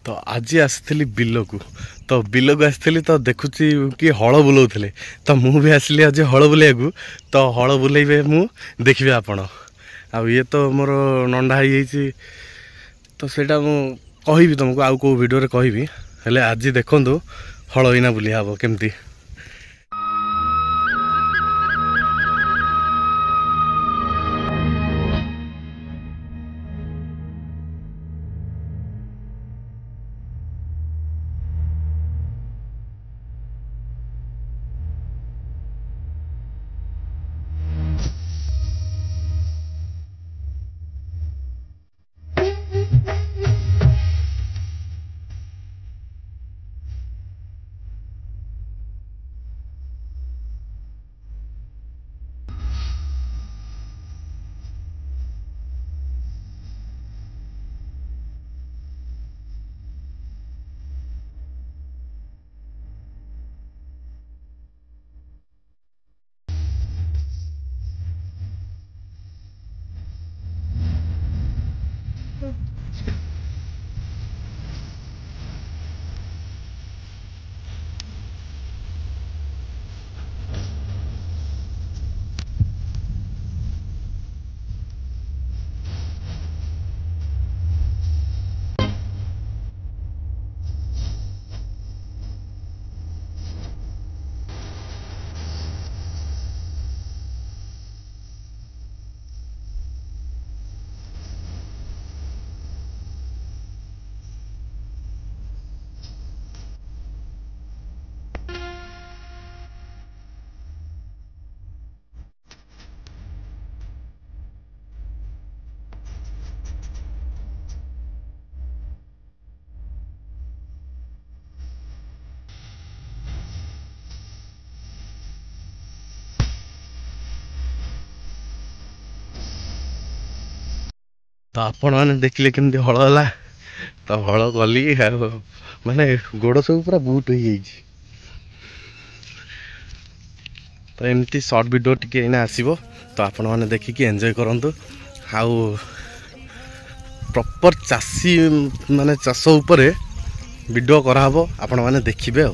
तो आज आसली बिल को तो बिल को आसली तो देखुची कि हल बुलाऊले तो मुझे आसली आज हल बुलाइक तो हल बुलेबे मु देखिए आपण ये तो मोर नंडा हो तो सेटा मु कहि तुमको आउ को वीडियो रे कहि हेले आज देखंतु हल इना बुलिया हम केमती। तो आपण मैंने देखिले केमती हल है तो हल गली माने गोड़ सब पूरा बूट हो जाइए। तो एमती सर्ट वीडियो टिके आसो तो आपण मैंने देखिकी एंजॉय करंतु आउ प्रॉपर चासी माने चाष उपरे वीडियो कराहबो आपण मैंने देखिबे।